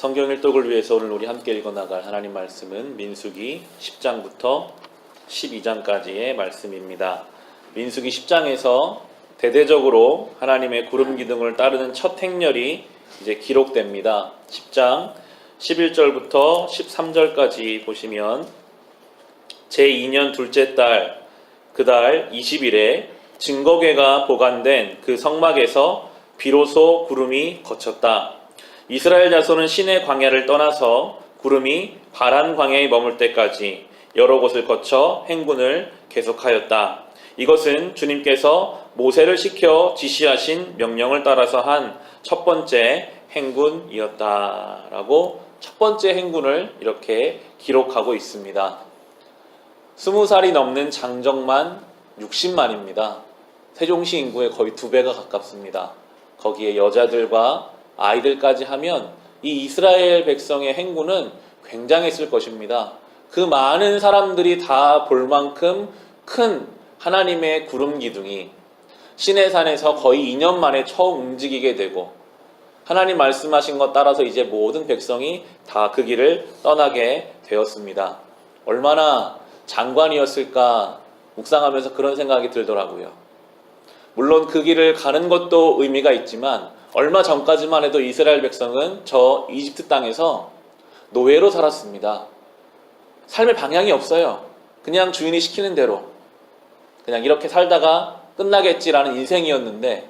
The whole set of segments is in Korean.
성경 일독을 위해서 오늘 우리 함께 읽어나갈 하나님 말씀은 민수기 10장부터 12장까지의 말씀입니다. 민수기 10장에서 대대적으로 하나님의 구름 기둥을 따르는 첫 행렬이 이제 기록됩니다. 10장 11절부터 13절까지 보시면 제2년 둘째 달 그달 20일에 증거궤가 보관된 그 성막에서 비로소 구름이 거쳤다. 이스라엘 자손은 시내 광야를 떠나서 구름이 바란 광야에 머물 때까지 여러 곳을 거쳐 행군을 계속하였다. 이것은 주님께서 모세를 시켜 지시하신 명령을 따라서 한 첫 번째 행군이었다. 라고 첫 번째 행군을 이렇게 기록하고 있습니다. 20살이 넘는 장정만 60만입니다. 세종시 인구의 거의 2배가 가깝습니다. 거기에 여자들과 아이들까지 하면 이 이스라엘 백성의 행군은 굉장했을 것입니다. 그 많은 사람들이 다 볼 만큼 큰 하나님의 구름 기둥이 시내산에서 거의 2년 만에 처음 움직이게 되고 하나님 말씀하신 것 따라서 이제 모든 백성이 다 그 길을 떠나게 되었습니다. 얼마나 장관이었을까 묵상하면서 그런 생각이 들더라고요. 물론 그 길을 가는 것도 의미가 있지만 얼마 전까지만 해도 이스라엘 백성은 저 이집트 땅에서 노예로 살았습니다. 삶의 방향이 없어요. 그냥 주인이 시키는 대로 그냥 이렇게 살다가 끝나겠지라는 인생이었는데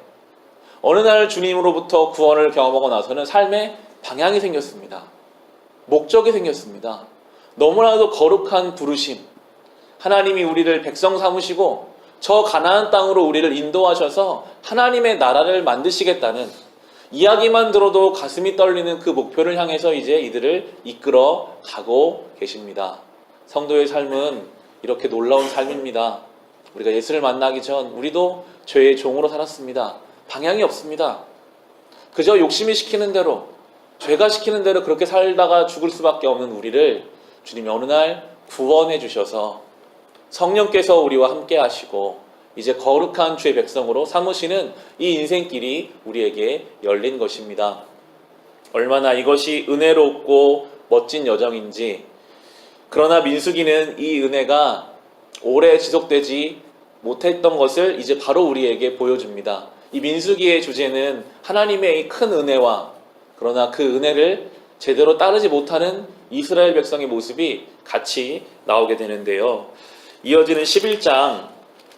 어느 날 주님으로부터 구원을 경험하고 나서는 삶의 방향이 생겼습니다. 목적이 생겼습니다. 너무나도 거룩한 부르심, 하나님이 우리를 백성 삼으시고 저 가나안 땅으로 우리를 인도하셔서 하나님의 나라를 만드시겠다는 이야기만 들어도 가슴이 떨리는 그 목표를 향해서 이제 이들을 이끌어 가고 계십니다. 성도의 삶은 이렇게 놀라운 삶입니다. 우리가 예수를 만나기 전 우리도 죄의 종으로 살았습니다. 방향이 없습니다. 그저 욕심이 시키는 대로, 죄가 시키는 대로 그렇게 살다가 죽을 수밖에 없는 우리를 주님이 어느 날 구원해 주셔서 성령께서 우리와 함께 하시고 이제 거룩한 주의 백성으로 삼으시는 이 인생길이 우리에게 열린 것입니다. 얼마나 이것이 은혜롭고 멋진 여정인지, 그러나 민수기는 이 은혜가 오래 지속되지 못했던 것을 이제 바로 우리에게 보여줍니다. 이 민수기의 주제는 하나님의 이 큰 은혜와 그러나 그 은혜를 제대로 따르지 못하는 이스라엘 백성의 모습이 같이 나오게 되는데요. 이어지는 11장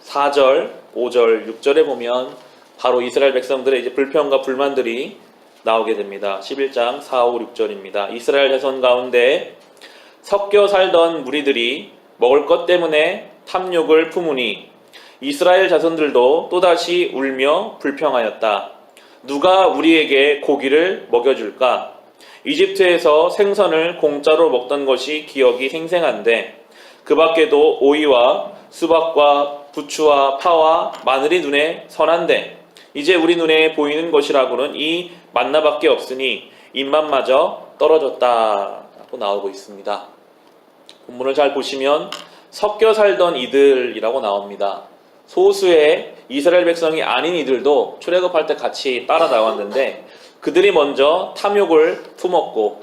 4절, 5절, 6절에 보면 바로 이스라엘 백성들의 이제 불평과 불만들이 나오게 됩니다. 11장 4, 5, 6절입니다. 이스라엘 자손 가운데 섞여 살던 무리들이 먹을 것 때문에 탐욕을 품으니 이스라엘 자손들도 또다시 울며 불평하였다. 누가 우리에게 고기를 먹여줄까? 이집트에서 생선을 공짜로 먹던 것이 기억이 생생한데 그 밖에도 오이와 수박과 부추와 파와 마늘이 눈에 선한데 이제 우리 눈에 보이는 것이라고는 이 만나밖에 없으니 입맛마저 떨어졌다 라고 나오고 있습니다. 본문을 잘 보시면 섞여 살던 이들이라고 나옵니다. 소수의 이스라엘 백성이 아닌 이들도 출애굽할 때 같이 따라 나왔는데 그들이 먼저 탐욕을 품었고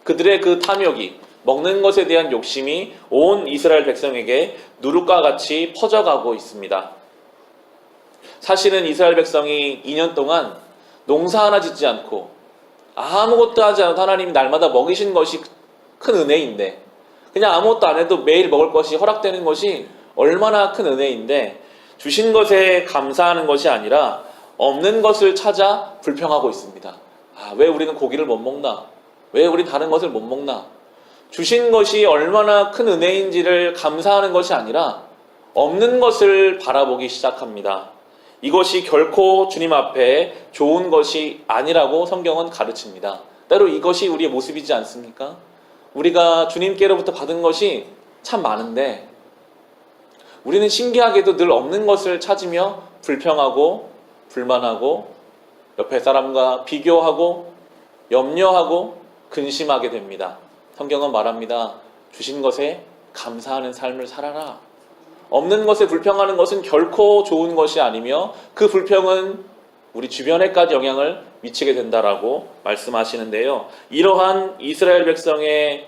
그들의 그 탐욕이 먹는 것에 대한 욕심이 온 이스라엘 백성에게 누룩과 같이 퍼져가고 있습니다. 사실은 이스라엘 백성이 2년 동안 농사 하나 짓지 않고 아무것도 하지 않아도 하나님이 날마다 먹이신 것이 큰 은혜인데 그냥 아무것도 안 해도 매일 먹을 것이 허락되는 것이 얼마나 큰 은혜인데 주신 것에 감사하는 것이 아니라 없는 것을 찾아 불평하고 있습니다. 왜 우리는 고기를 못 먹나? 왜 우린 다른 것을 못 먹나? 주신 것이 얼마나 큰 은혜인지를 감사하는 것이 아니라 없는 것을 바라보기 시작합니다. 이것이 결코 주님 앞에 좋은 것이 아니라고 성경은 가르칩니다. 때로 이것이 우리의 모습이지 않습니까? 우리가 주님께로부터 받은 것이 참 많은데 우리는 신기하게도 늘 없는 것을 찾으며 불평하고 불만하고 옆에 사람과 비교하고 염려하고 근심하게 됩니다. 성경은 말합니다. 주신 것에 감사하는 삶을 살아라. 없는 것에 불평하는 것은 결코 좋은 것이 아니며 그 불평은 우리 주변에까지 영향을 미치게 된다라고 말씀하시는데요. 이러한 이스라엘 백성의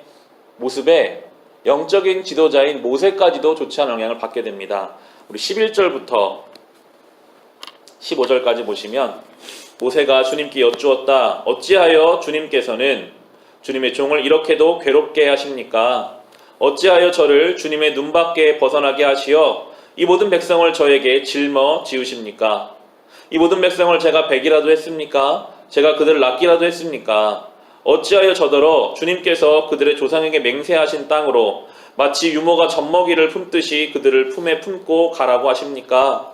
모습에 영적인 지도자인 모세까지도 좋지 않은 영향을 받게 됩니다. 우리 11절부터 15절까지 보시면 모세가 주님께 여쭈었다. 어찌하여 주님께서는 주님의 종을 이렇게도 괴롭게 하십니까? 어찌하여 저를 주님의 눈밖에 벗어나게 하시어 이 모든 백성을 저에게 짊어지우십니까? 이 모든 백성을 제가 베기라도 했습니까? 제가 그들을 낚기라도 했습니까? 어찌하여 저더러 주님께서 그들의 조상에게 맹세하신 땅으로 마치 유모가 젖먹이를 품듯이 그들을 품에 품고 가라고 하십니까?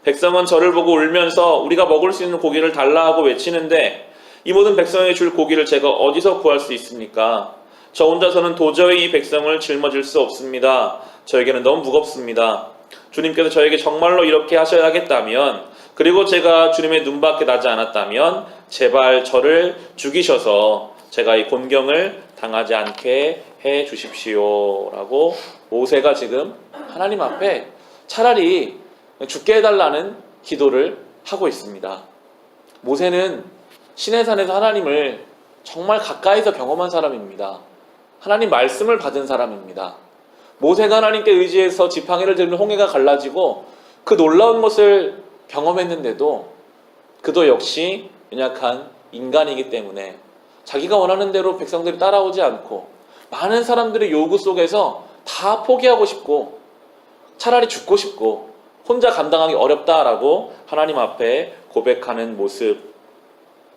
백성은 저를 보고 울면서 우리가 먹을 수 있는 고기를 달라 하고 외치는데 이 모든 백성에게 줄 고기를 제가 어디서 구할 수 있습니까? 저 혼자서는 도저히 이 백성을 짊어질 수 없습니다. 저에게는 너무 무겁습니다. 주님께서 저에게 정말로 이렇게 하셔야겠다면, 그리고 제가 주님의 눈밖에 나지 않았다면 제발 저를 죽이셔서 제가 이 곤경을 당하지 않게 해 주십시오 라고 모세가 지금 하나님 앞에 차라리 죽게 해달라는 기도를 하고 있습니다. 모세는 시내산에서 하나님을 정말 가까이서 경험한 사람입니다. 하나님 말씀을 받은 사람입니다. 모세가 하나님께 의지해서 지팡이를 들면 홍해가 갈라지고 그 놀라운 것을 경험했는데도 그도 역시 연약한 인간이기 때문에 자기가 원하는 대로 백성들이 따라오지 않고 많은 사람들의 요구 속에서 다 포기하고 싶고 차라리 죽고 싶고 혼자 감당하기 어렵다라고 하나님 앞에 고백하는 모습,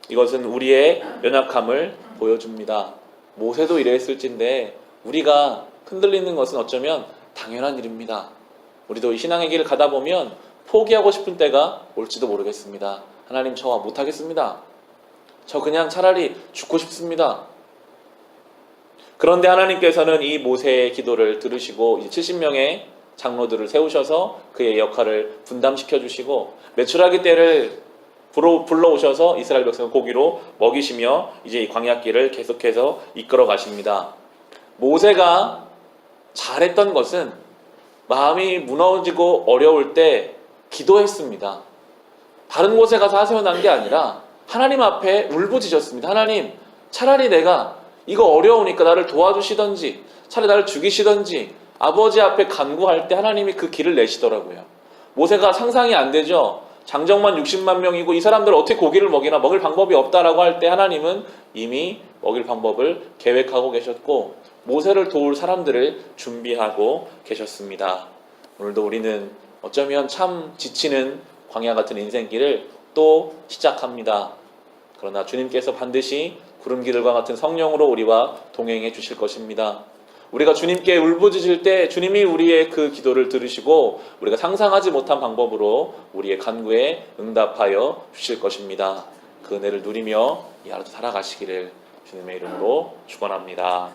이것은 우리의 연약함을 보여줍니다. 모세도 이랬을진데 우리가 흔들리는 것은 어쩌면 당연한 일입니다. 우리도 이 신앙의 길을 가다 보면 포기하고 싶은 때가 올지도 모르겠습니다. 하나님, 저와 못하겠습니다. 저 그냥 차라리 죽고 싶습니다. 그런데 하나님께서는 이 모세의 기도를 들으시고 70명의 장로들을 세우셔서 그의 역할을 분담시켜 주시고 메추라기 떼를 불러오셔서 이스라엘 백성을 고기로 먹이시며 이제 이 광야길을 계속해서 이끌어 가십니다. 모세가 잘했던 것은 마음이 무너지고 어려울 때 기도했습니다. 다른 곳에 가서 하소연한 게 아니라 하나님 앞에 울부짖었습니다. 하나님, 차라리 내가 이거 어려우니까 나를 도와주시던지 차라리 나를 죽이시던지 아버지 앞에 간구할 때 하나님이 그 길을 내시더라고요. 모세가 상상이 안 되죠. 장정만 60만 명이고 이 사람들 어떻게 고기를 먹이나, 먹을 방법이 없다라고 할 때 하나님은 이미 먹일 방법을 계획하고 계셨고 모세를 도울 사람들을 준비하고 계셨습니다. 오늘도 우리는 어쩌면 참 지치는 광야 같은 인생길을 또 시작합니다. 그러나 주님께서 반드시 구름기들과 같은 성령으로 우리와 동행해 주실 것입니다. 우리가 주님께 울부짖을 때 주님이 우리의 그 기도를 들으시고 우리가 상상하지 못한 방법으로 우리의 간구에 응답하여 주실 것입니다. 그 은혜를 누리며 이 하루도 살아가시기를 주님의 이름으로 축원합니다.